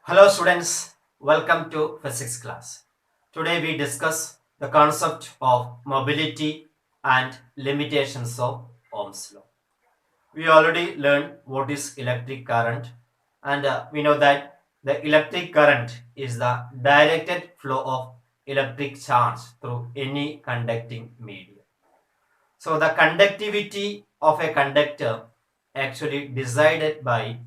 Hello students, welcome to physics class. Today we discuss the concept of mobility and limitations of Ohm's law. We already learned what is electric current and we know that the electric current is the directed flow of electric charge through any conducting medium. So the conductivity of a conductor actually decided by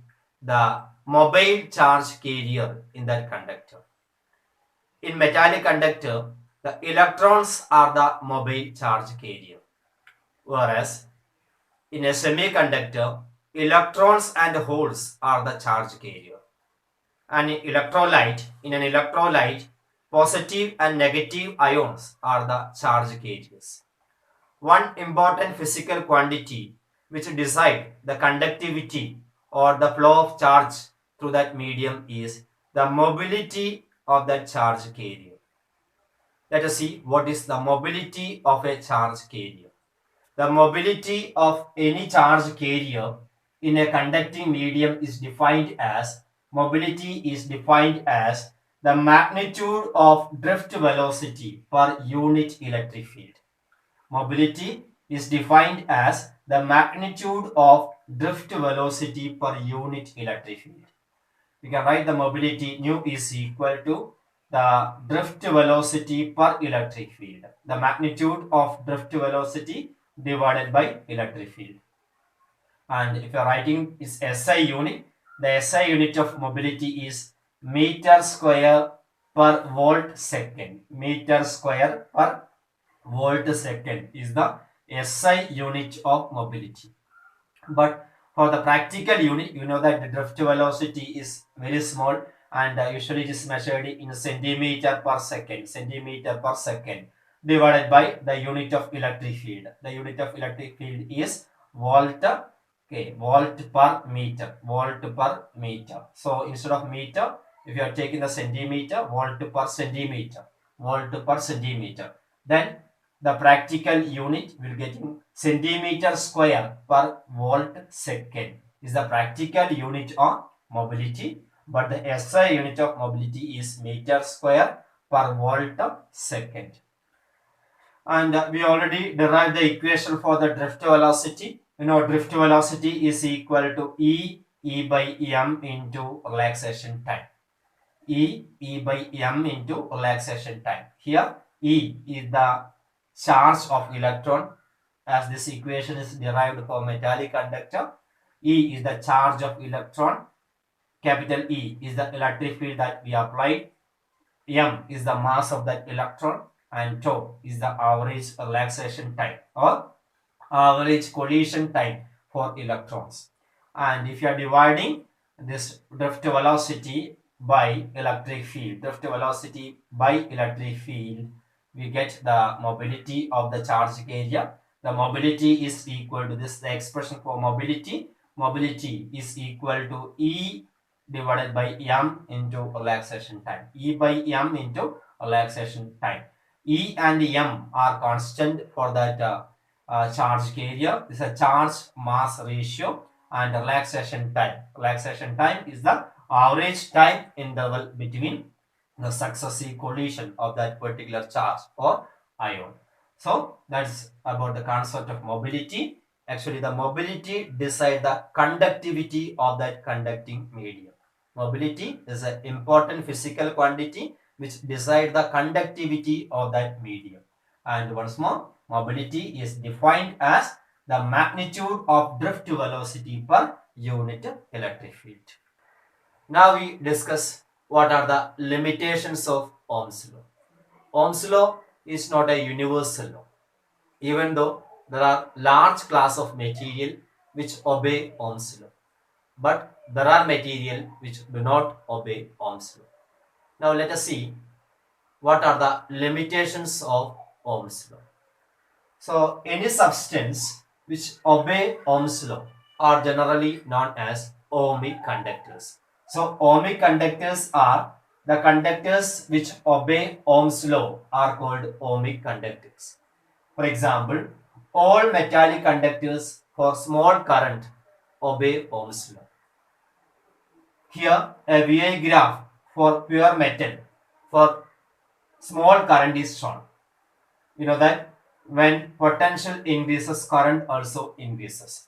the mobile charge carrier in that conductor. In metallic conductor, the electrons are the mobile charge carrier, whereas in a semiconductor, electrons and holes are the charge carrier. And in an electrolyte, positive and negative ions are the charge carriers. One important physical quantity which decide the conductivity or the flow of charge through that medium is the mobility of that charge carrier. Let us see what is the mobility of a charge carrier. The mobility of any charge carrier in a conducting medium is defined as the magnitude of drift velocity per unit electric field. Mobility is defined as the magnitude of drift velocity per unit electric field. We can write the mobility nu is equal to the drift velocity per electric field. The magnitude of drift velocity divided by electric field. And if you are writing is SI unit, the SI unit of mobility is meter square per volt second. Meter square per volt second is the SI unit of mobility. But for the practical unit, you know that the drift velocity is very small and usually it is measured in centimeter per second, divided by the unit of electric field. The unit of electric field is volt, okay, volt per meter. So instead of meter, if you are taking the centimeter, volt per centimeter, then the practical unit will get in centimeter square per volt second is the practical unit of mobility, but the SI unit of mobility is meter square per volt second. And we already derived the equation for the drift velocity. You know, drift velocity is equal to E by m into relaxation time. E by m into relaxation time. Here E is the charge of electron, as this equation is derived for metallic conductor. E is the charge of electron, capital E is the electric field that we applied, m is the mass of that electron, and tau is the average relaxation time or average collision time for electrons. And if you are dividing this drift velocity by electric field, we get the mobility of the charge carrier. The mobility is equal to this, the expression for mobility. Mobility is equal to E divided by m into relaxation time. E by m into relaxation time. E and m are constant for that charge carrier. This is a charge mass ratio, and relaxation time. Relaxation time is the average time interval between the successive collision of that particular charge or ion. So that's about the concept of mobility. Actually, the mobility decide the conductivity of that conducting medium. Mobility is an important physical quantity which decide the conductivity of that medium. And once more, mobility is defined as the magnitude of drift velocity per unit electric field. Now we discuss what are the limitations of Ohm's law. Ohm's law is not a universal law, even though there are large class of material which obey Ohm's law. But there are material which do not obey Ohm's law. Now let us see what are the limitations of Ohm's law. So any substance which obey Ohm's law are generally known as ohmic conductors. So ohmic conductors are the conductors which obey Ohm's law are called ohmic conductors. For example, all metallic conductors for small current obey Ohm's law. Here a VI graph for pure metal, for small current is shown. You know that when potential increases, current also increases.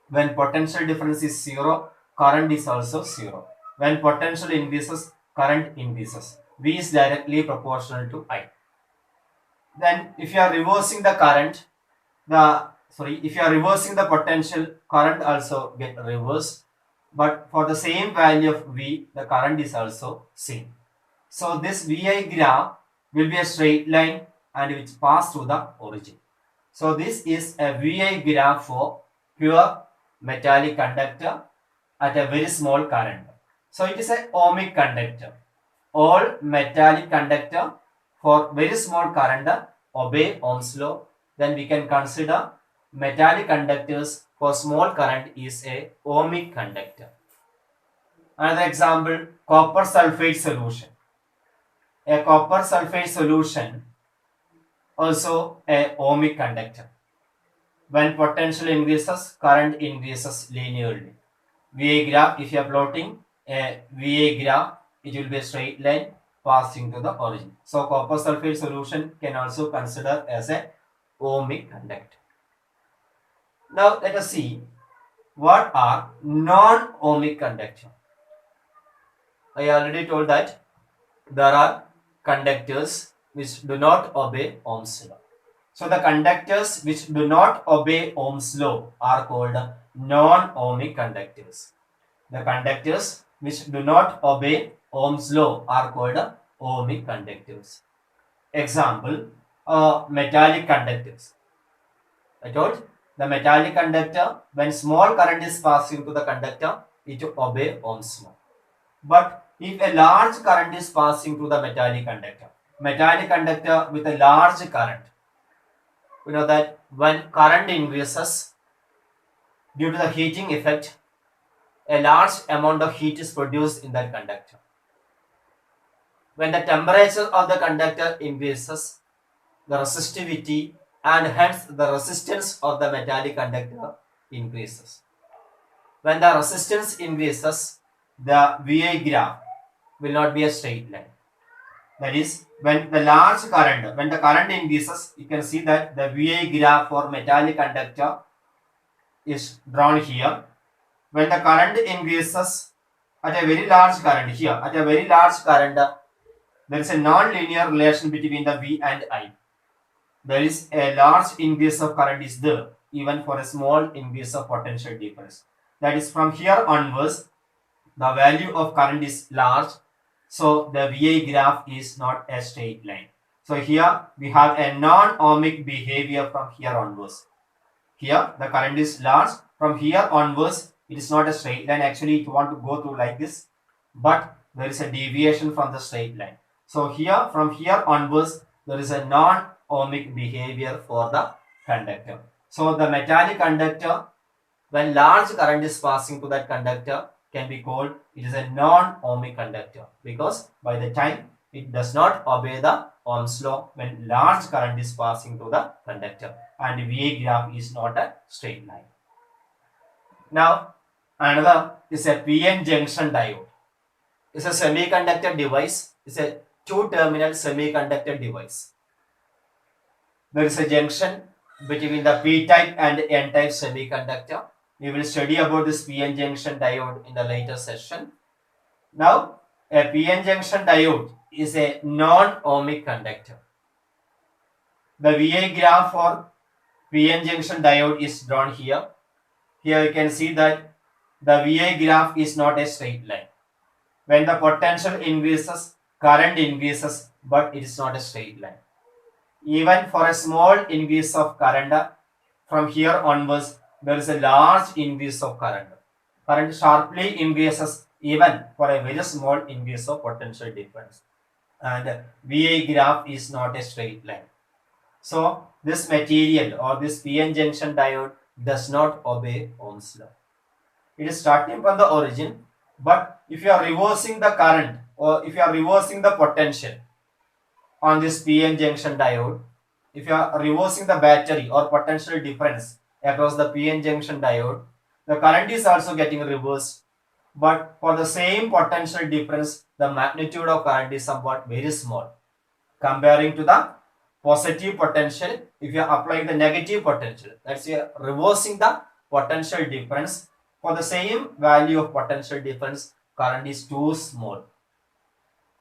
When potential difference is zero, current is also zero. When potential increases, current increases. V is directly proportional to I. Then if you are reversing the current, if you are reversing the potential, current also get reversed. But for the same value of V, the current is also same. So this VI graph will be a straight line and which pass through the origin. So this is a VI graph for pure metallic conductor at a very small current. So it is a ohmic conductor. All metallic conductor for very small current obey Ohm's law. Then we can consider metallic conductors for small current is a ohmic conductor. Another example, copper sulfate solution. A copper sulfate solution also a ohmic conductor. When potential increases, current increases linearly. VA graph, if you are plotting a VA graph, it will be a straight line passing to the origin. So copper sulfate solution can also consider as a ohmic conductor. Now let us see what are non-ohmic conductor. I already told that there are conductors which do not obey Ohm's law. So the conductors which do not obey Ohm's law are called non-ohmic conductors. The conductors which do not obey Ohm's law are called ohmic conductors. Example, metallic conductors. I told the metallic conductor, when small current is passing to the conductor, it will obey Ohm's law. But if a large current is passing through the metallic conductor with a large current, we know that when current increases due to the heating effect, a large amount of heat is produced in that conductor. When the temperature of the conductor increases, the resistivity and hence the resistance of the metallic conductor increases. When the resistance increases, the VA graph will not be a straight line. That is, when the current increases, you can see that the VA graph for metallic conductor is drawn here. When the current increases at a very large current here, there is a non-linear relation between the V and I. There is a large increase of current is there, even for a small increase of potential difference. That is, from here onwards, the value of current is large, so the VA graph is not a straight line. So here we have a non-ohmic behavior from here onwards. Here the current is large, from here onwards it is not a straight line. Actually it want to go through like this, but there is a deviation from the straight line. So here, from here onwards, there is a non-ohmic behavior for the conductor. So the metallic conductor, when large current is passing to that conductor, can be called it is a non-ohmic conductor, because by the time it does not obey the Ohm's law when large current is passing to the conductor, and VA graph is not a straight line. Now another is a PN junction diode. It's a semiconductor device. It's a two-terminal semiconductor device. There is a junction between the P-type and N-type semiconductor. We will study about this PN junction diode in the later session. Now, a PN junction diode is a non-ohmic conductor. The VA graph for PN junction diode is drawn here. Here you can see that the VA graph is not a straight line. When the potential increases, current increases, but it is not a straight line. Even for a small increase of current, from here onwards, there is a large increase of current. Current sharply increases even for a very small increase of potential difference. And VA graph is not a straight line. So this material or this PN junction diode does not obey Ohm's law. It is starting from the origin, but if you are reversing the current or if you are reversing the potential on this PN junction diode, if you are reversing the battery or potential difference across the PN junction diode, the current is also getting reversed, but for the same potential difference, the magnitude of current is somewhat very small comparing to the positive potential. If you are applying the negative potential, that's you are reversing the potential difference. For the same value of potential difference, current is too small.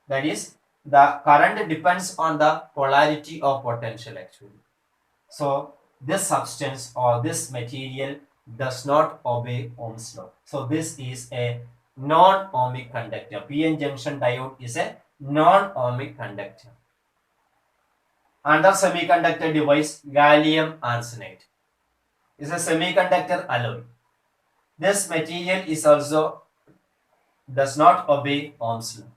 That is, the current depends on the polarity of potential actually. So this substance or this material does not obey Ohm's law. So this is a non-ohmic conductor. PN junction diode is a non-ohmic conductor. Another semiconductor device, gallium arsenide, is a semiconductor alloy. This material is also does not obey Ohm's law.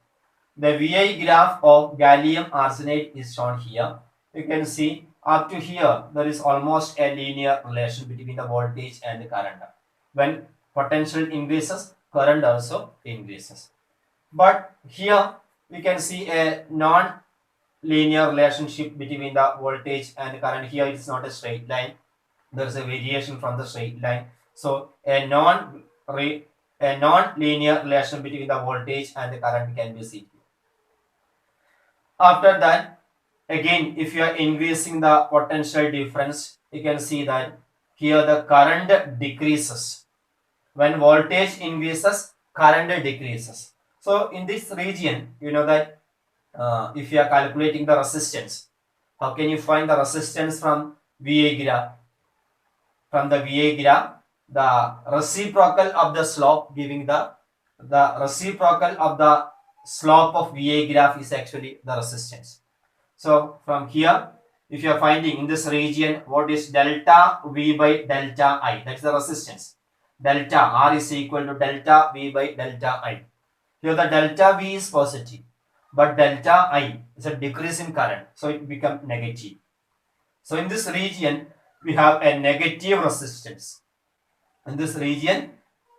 The VI graph of gallium arsenide is shown here. You can see up to here there is almost a linear relation between the voltage and the current. When potential increases, current also increases. But here we can see a non-linear relationship between the voltage and current. Here it's not a straight line. There is a variation from the straight line. So a non-linear relation between the voltage and the current can be seen. After that, again, if you are increasing the potential difference, you can see that here the current decreases. When voltage increases, current decreases. So in this region, you know that if you are calculating the resistance, how can you find the resistance from VA graph? From the VA graph, the reciprocal of the slope giving the reciprocal of the slope of VA graph is actually the resistance. So from here, if you are finding in this region, what is delta V by delta I? That's the resistance. Delta R is equal to delta V by delta I. Here the delta V is positive, but delta I is a decrease in current, so it becomes negative. So in this region, we have a negative resistance. In this region,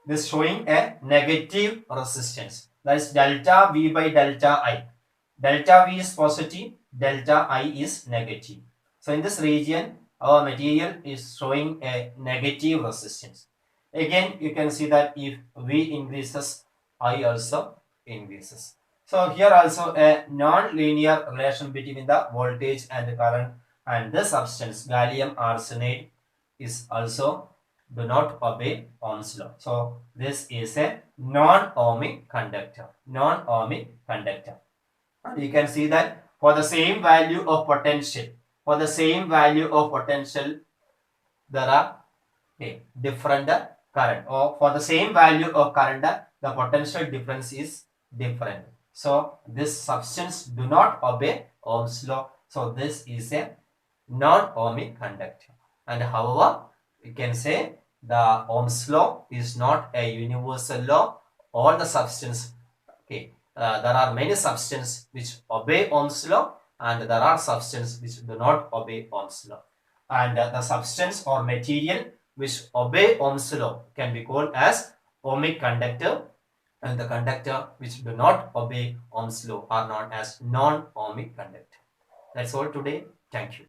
this showing a negative resistance. That is delta V by delta I. Delta V is positive, delta I is negative. So in this region, our material is showing a negative resistance. Again, you can see that if V increases, I also increases. So here also a non-linear relation between the voltage and the current, and the substance gallium arsenide is also do not obey Ohm's law. So this is a non-ohmic conductor. Non-ohmic conductor. And you can see that for the same value of potential, there are different current, or for the same value of current, the potential difference is different. So this substance do not obey Ohm's law. So this is a non-ohmic conductor. And however, we can say the Ohm's law is not a universal law. All the substance, there are many substances which obey Ohm's law, and there are substances which do not obey Ohm's law. And the substance or material which obey Ohm's law can be called as ohmic conductor, and the conductor which do not obey Ohm's law are known as non-ohmic conductor. That's all today. Thank you.